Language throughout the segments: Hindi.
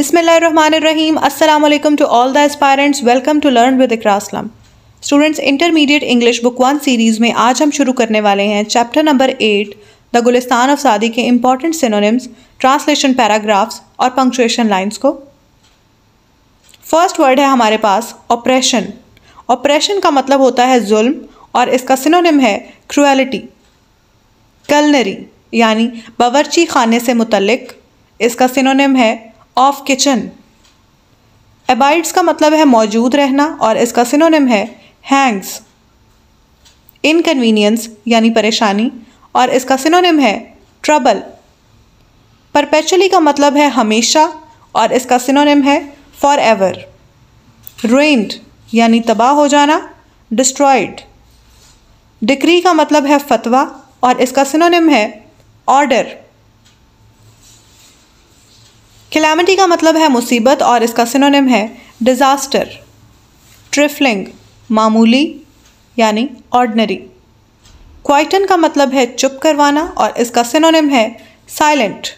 Bismillahirrahmanirrahim. Assalamu alaikum to all the aspirants. Welcome to Learn with Iqra Aslam. Students, intermediate English book 1 series में आज हम शुरू करने वाले हैं chapter number 8 the Gulistan of सादी के इंपॉर्टेंट सिनोनिम्स, ट्रांसलेशन पैराग्राफ्स और पंक्चुएशन लाइंस को। फर्स्ट वर्ड है हमारे पास ऑपरेशन। ऑपरेशन का मतलब होता है जुल्म और इसका सिनोनिम है क्रुएलिटी। कलनरी यानी बावर्ची खाने से मुतल्लिक, इसका सिनोनिम है ऑफ किचन। अबाइड्स का मतलब है मौजूद रहना और इसका सिनोनिम है हैंग्स। इनकन्वीनियंस यानी परेशानी और इसका सिनोनिम है ट्रबल। परपेचुअली का मतलब है हमेशा और इसका सिनोनिम है फॉर एवर। रुइंड यानी तबाह हो जाना, डिस्ट्रॉयड। डिक्री का मतलब है फतवा और इसका सिनोनिम है ऑर्डर। कैलामिटी का मतलब है मुसीबत और इसका सिनोनिम है डिज़ास्टर। ट्रिफलिंग मामूली यानी ऑर्डिनरी। क्वाइटन का मतलब है चुप करवाना और इसका सिनोनिम है साइलेंट।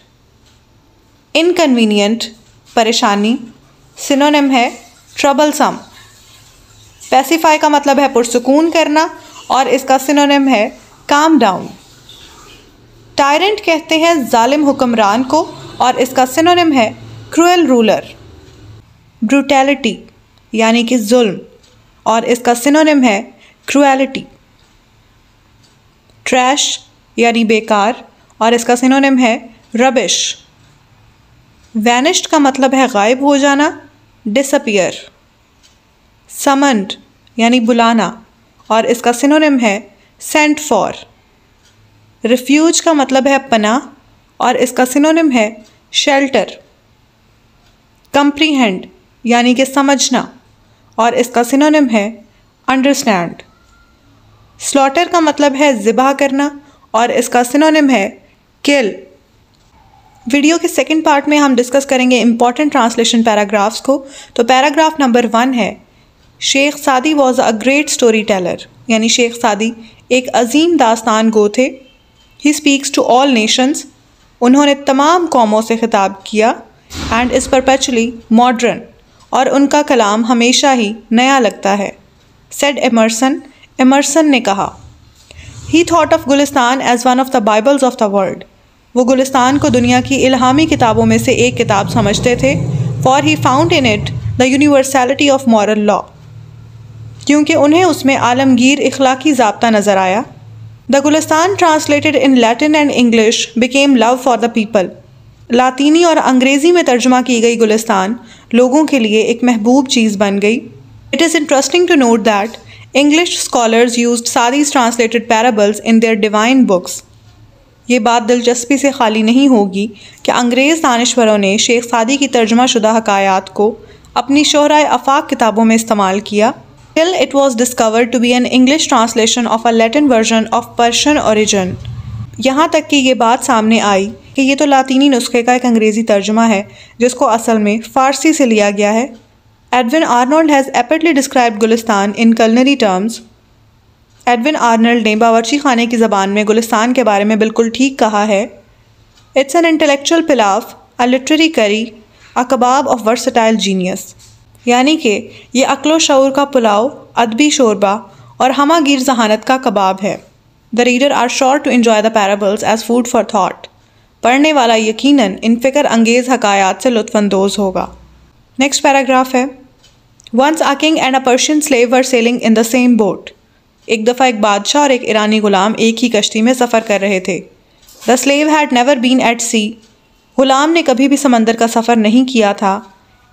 इनकन्वीनियंट परेशानी, सिनोनिम है ट्रबलसम। पैसिफाई का मतलब है पुरसुकून करना और इसका सिनोनिम है काम डाउन। टायरेंट कहते हैं जालिम हुक्मरान को और इसका सिनोनिम है क्रूएल रूलर। ब्रूटैलिटी यानी कि जुल्म और इसका सिनोनिम है क्रूएलिटी। ट्रैश यानी बेकार और इसका सिनोनिम है रबिश। वैनिश्ड का मतलब है गायब हो जाना, डिसअपियर। समन्ड यानी बुलाना और इसका सिनोनिम है सेंट फॉर। रिफ्यूज का मतलब है पनाह और इसका सिनोनिम है शेल्टर। कंप्रीहेंड यानी कि समझना और इसका सिनोनिम है अंडरस्टैंड। स्लॉटर का मतलब है ज़िबा करना और इसका सिनोनिम है किल। वीडियो के सेकंड पार्ट में हम डिस्कस करेंगे इंपॉर्टेंट ट्रांसलेशन पैराग्राफ्स को। तो पैराग्राफ नंबर 1 है Sheikh Saadi was a great storyteller, यानी शेख सादी एक अजीम दास्तान गो थे। He speaks to all nations, उन्होंने तमाम कौमों से खिताब किया। एंड इज़ परपेचुअली मॉडर्न, और उनका कलाम हमेशा ही नया लगता है। सेड एमर्सन, एमर्सन ने कहा। He thought of Gulistan as one of the bibles of the world, वो गुलिस्तान को दुनिया की इल्हामी किताबों में से एक किताब समझते थे। For he found in it the universality of moral law, क्योंकि उन्हें उसमें आलमगीर इखलाकी ज़ाब्ता नज़र आया। The Gulistan translated in Latin and English became love for the people, लातीनी और अंग्रेज़ी में तर्जुमा की गई गुलिस्तान लोगों के लिए एक महबूब चीज़ बन गई। It is interesting to note that English scholars used Saadi's translated parables in their divine books. ये बात दिलचस्पी से खाली नहीं होगी कि अंग्रेज़ दानिश्वरों ने शेख सादी की तर्जुमा शुदा हकायात को अपनी शोहराए आफाक किताबों में इस्तेमाल किया। Till it was discovered to be an English translation of a Latin version of Persian origin. यहाँ तक कि ये बात सामने आई कि ये तो लातीनी नुस्खे का एक अंग्रेज़ी तर्जुमा है जिसको असल में फ़ारसी से लिया गया है। Edwin Arnold has aptly described Gulistan in culinary terms. Edwin Arnold ने बावर्ची खाने की ज़बान में गुलिस्तान के बारे में बिल्कुल ठीक कहा है। It's an intellectual pilaf, a literary करी, अ कबाब ऑफ वर्सटाइल जीनियस, यानी कि ये अक्लो शऊर का पुलाव, अदबी शोरबा और हमागीर जहानत का कबाब है। The reader are sure to enjoy the parables as food for thought, पढ़ने वाला यकीनन इन फ़िक्र अंगेज़ हकायात से लुत्फ़अंदोज़ होगा। नेक्स्ट पैराग्राफ है once a king and a Persian slave were sailing in the same boat. एक दफ़ा एक बादशाह और एक ईरानी गुलाम एक ही कश्ती में सफ़र कर रहे थे। The slave had never been at sea, गुलाम ने कभी भी समंदर का सफ़र नहीं किया था।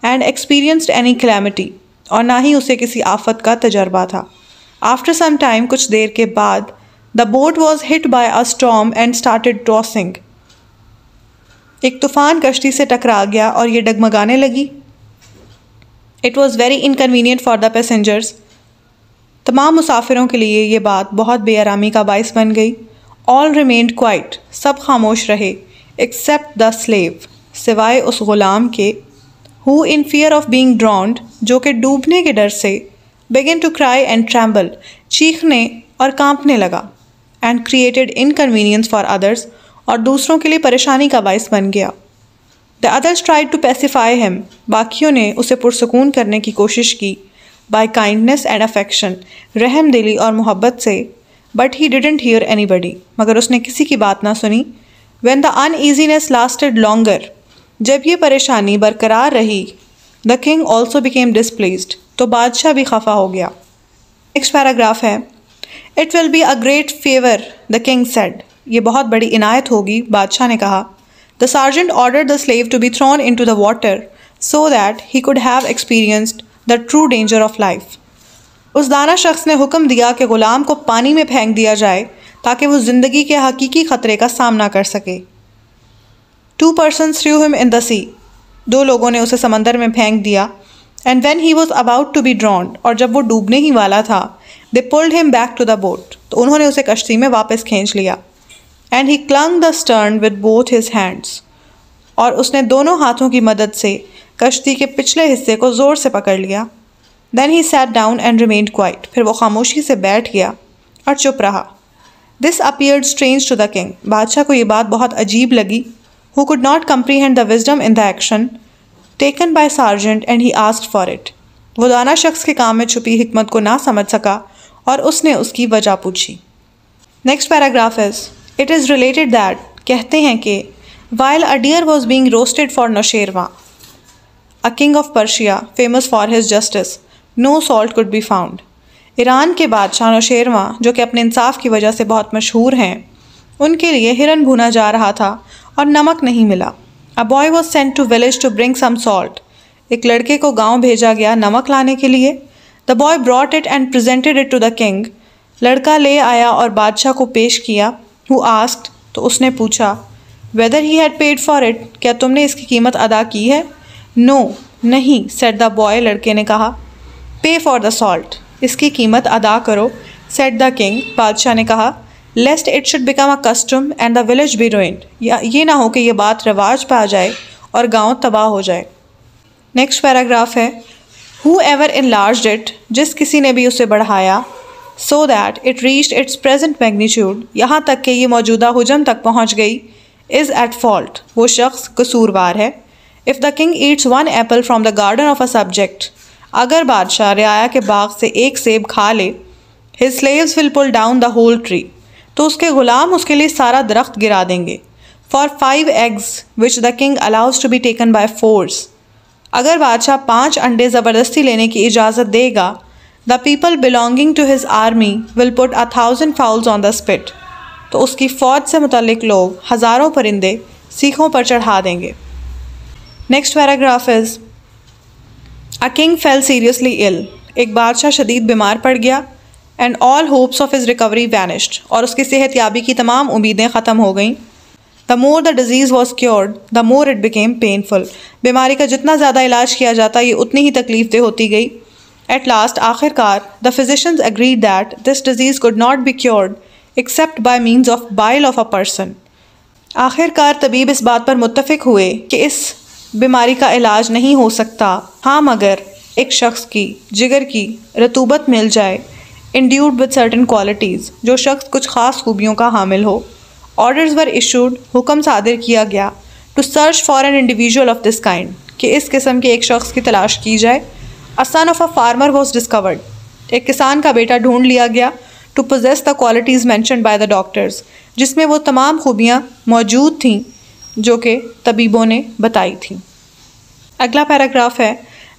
एंड एक्सपीरियंसड एनी कैलामिटी, और ना ही उसे किसी आफत का तजर्बा था। आफ्टर सम टाइम, कुछ देर के बाद, the boat was hit by a storm and started tossing. एक तूफ़ान कश्ती से टकरा गया और ये डगमगाने लगी। It was very inconvenient for the passengers, तमाम मुसाफिरों के लिए ये बात बहुत बेआरामी का बाइस बन गई। ऑल रिमेन्ड क्वाइट, सब खामोश रहे, एक्सेप्ट द स्लेव, सिवाय उस गुलाम के। Who in fear of being drowned, जो कि डूबने के डर से, began to cry and tremble, चीखने और कांपने लगा। and created inconvenience for others, और दूसरों के लिए परेशानी का बाइस बन गया। The others tried to pacify him, बाकियों ने उसे पुरसकून करने की कोशिश की, बाय काइंडनेस एंड अफेक्शन, रहम दिली और मोहब्बत से, but he didn't hear anybody, मगर उसने किसी की बात ना सुनी। When the uneasiness lasted longer, जब ये परेशानी बरकरार रही, the king also became displaced, तो बादशाह भी खफा हो गया। नेक्स्ट पैराग्राफ है, it will be a great favour the king said, ये बहुत बड़ी इनायत होगी, बादशाह ने कहा। The sergeant ordered the slave to be thrown into the water so that he could have experienced the true danger of life. उस दाना शख्स ने हुक्म दिया कि ग़ुलाम को पानी में फेंक दिया जाए ताकि वो ज़िंदगी के हकीकी ख़तरे का सामना कर सके। 2 persons threw him in the sea, 2 लोगों ने उसे समंदर में फेंक दिया। And when he was about to be drowned, और जब वो डूबने ही वाला था, they pulled him back to the boat, तो उन्होंने उसे कश्ती में वापस खींच लिया। And he clung the stern with both his hands, और उसने दोनों हाथों की मदद से कश्ती के पिछले हिस्से को ज़ोर से पकड़ लिया। Then he sat down and remained quiet, फिर वो खामोशी से बैठ गया और चुप रहा। This appeared strange to the king, बादशाह को ये बात बहुत अजीब लगी, who could not comprehend the wisdom in the action taken by sergeant, and he asked for it. वो दाना शख्स के काम में छुपी हिकमत को ना समझ सका और उसने उसकी वजह पूछी। Next paragraph is, it is related that, कहते हैं कि while a deer was being roasted for Nushairwan, a king of Persia famous for his justice, no salt could be found. Iran के बादशाह नौशेरवां, जो कि अपने इंसाफ की वजह से बहुत मशहूर हैं, उनके लिए हिरन भुना जा रहा था और नमक नहीं मिला। A boy was sent to village to bring some salt. एक लड़के को गांव भेजा गया नमक लाने के लिए। The boy brought it and presented it to the king. लड़का ले आया और बादशाह को पेश किया। Who asked, तो उसने पूछा, whether he had paid for it, क्या तुमने इसकी कीमत अदा की है? No, नहीं, said the boy, लड़के ने कहा। Pay for the salt, इसकी कीमत अदा करो, said the king, बादशाह ने कहा। Lest it should become a custom and the village be ruined, या ये ना हो कि ये बात रिवाज पे आ जाए और गांव तबाह हो जाए। नेक्स्ट पैराग्राफ है, whoever enlarged it, जिस किसी ने भी उसे बढ़ाया, so that it reached its present magnitude, यहाँ तक कि ये मौजूदा हुजम तक पहुँच गई, is at fault, वो शख्स कसूरवार है। If the king eats one apple from the garden of a subject, अगर बादशाह रियाया के बाग से एक सेब खा ले, his slaves will pull down the whole tree, तो उसके ग़ुलाम उसके लिए सारा दरख्त गिरा देंगे। For 5 eggs which the king allows to be taken by force, अगर बादशाह 5 अंडे ज़बरदस्ती लेने की इजाज़त देगा, the people belonging to his army will put 1,000 fowls on the spit, तो उसकी फ़ौज से मुतल्लिक लोग हज़ारों परिंदे सीखों पर चढ़ा देंगे। Next paragraph is, a king fell seriously ill, एक बादशाह शदीद बीमार पड़ गया। And all hopes of his recovery vanished, और उसकी सेहत याबी की तमाम उम्मीदें ख़त्म हो गईं। The more the disease was cured the more it became painful, बीमारी का जितना ज़्यादा इलाज किया जाता ये उतनी ही तकलीफ दे होती गई। एट लास्ट, आखिरकार, the physicians agreed that this disease could not be cured except by means of bile of a person, आखिरकार तबीब इस बात पर मुत्तफिक हुए कि इस बीमारी का इलाज नहीं हो सकता, हाँ मगर एक शख्स की जिगर की रतूबत मिल जाए, इंड्यूड विद सर्टन क्वालिटीज़, जो शख्स कुछ ख़ास खूबियों का हामिल हो। ऑर्डर्स वर इशूड, हुक्म सादिर किया गया, to search for an individual of this kind, कि इस किस्म के एक शख्स की तलाश की जाए। A son of a farmer was discovered, एक किसान का बेटा ढूंढ लिया गया, to possess the qualities mentioned by the doctors, जिसमें वो तमाम खूबियाँ मौजूद थीं जो कि तबीबों ने बताई थीं। अगला पैराग्राफ है,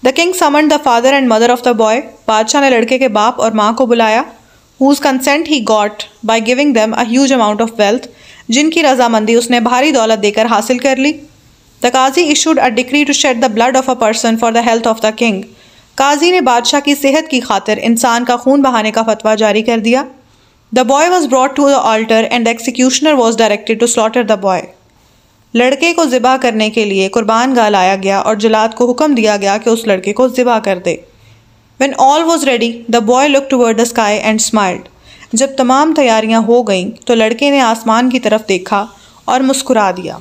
the king summoned the father and mother of the boy, बादशाह ने लड़के के बाप और माँ को बुलाया। whose consent he got by giving them a huge amount of wealth, जिनकी रजामंदी उसने भारी दौलत देकर हासिल कर ली। The Qazi issued a decree to shed the blood of a person for the health of the king. काजी ने बादशाह की सेहत की खातिर इंसान का खून बहाने का फतवा जारी कर दिया। The boy was brought to the altar and the executioner was directed to slaughter the boy. लड़के को ज़िबा करने के लिए कुर्बान गाह लाया गया और जलाद को हुक्म दिया गया कि उस लड़के को ज़िबा कर दे। When all was ready, the boy looked toward the sky and smiled. जब तमाम तैयारियां हो गईं तो लड़के ने आसमान की तरफ देखा और मुस्कुरा दिया।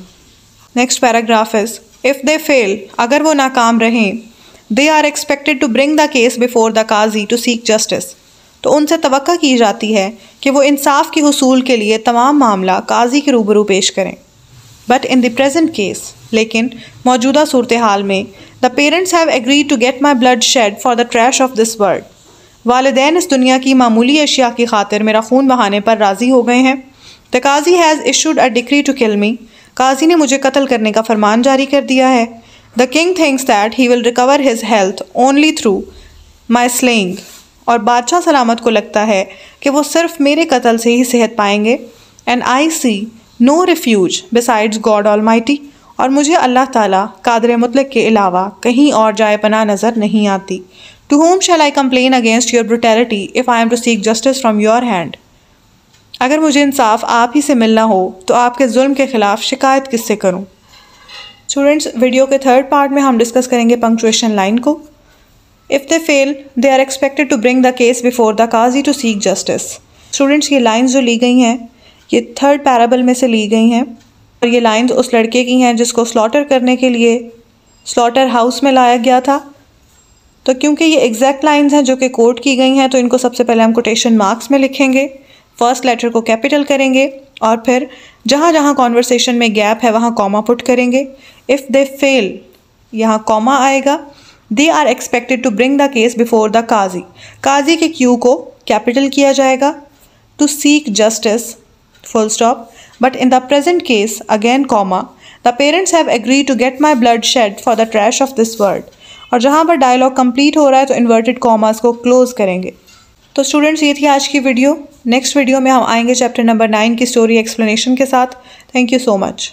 Next paragraph is, if they fail, अगर वो नाकाम रहें, they are expected to bring the case before the qazi to seek justice, तो उनसे तवक्का की जाती है कि वो इंसाफ के हुसूल के लिए तमाम मामला काजी के रूबरू पेश करें। But in the present case, लेकिन मौजूदा सूरत हाल में, the parents have agreed to get my blood shed for the trash of this world. वालिदैन इस दुनिया की मामूली अशिया की खातिर मेरा खून बहाने पर राज़ी हो गए हैं। The qazi has issued a decree to kill me. काजी ने मुझे कत्ल करने का फरमान जारी कर दिया है। The king thinks that he will recover his health only through my slaying. और बादशाह सलामत को लगता है कि वो सिर्फ मेरे कत्ल से ही सेहत पाएंगे। And I see no refuge besides God Almighty. और मुझे अल्लाह ताला कादिर मुतलक के अलावा कहीं और जाए पनाह नज़र नहीं आती। To whom shall I complain against your brutality if I am to seek justice from your hand? अगर मुझे इंसाफ आप ही से मिलना हो तो आपके जुल्म के ख़िलाफ़ शिकायत किससे करूं? स्टूडेंट्स, वीडियो के थर्ड पार्ट में हम डिस्कस करेंगे पंक्चुएशन लाइन को। If they fail they are expected to bring the case before the qazi to seek justice. Students, ये लाइन्स जो ली गई हैं ये थर्ड पैराबल में से ली गई हैं और ये लाइन्स उस लड़के की हैं जिसको स्लॉटर करने के लिए स्लॉटर हाउस में लाया गया था। तो क्योंकि ये एग्जैक्ट लाइंस हैं जो कि कोट की गई हैं, तो इनको सबसे पहले हम कोटेशन मार्क्स में लिखेंगे, फर्स्ट लेटर को कैपिटल करेंगे और फिर जहाँ जहाँ कॉन्वर्सेशन में गैप है वहाँ कॉमा पुट करेंगे। इफ़ दे फेल यहाँ कॉमा आएगा। They are expected to bring the case before the qazi. काजी के क्यू को कैपिटल किया जाएगा। To seek justice full stop. But in the present case again comma. The parents have agreed to get my blood shed for the trash of this world. और जहाँ पर डायलॉग कंप्लीट हो रहा है तो इन्वर्टेड कॉमास को क्लोज करेंगे। तो स्टूडेंट्स, ये थी आज की वीडियो। नेक्स्ट वीडियो में हम आएंगे चैप्टर नंबर 9 की स्टोरी एक्सप्लेनेशन के साथ। Thank you so much.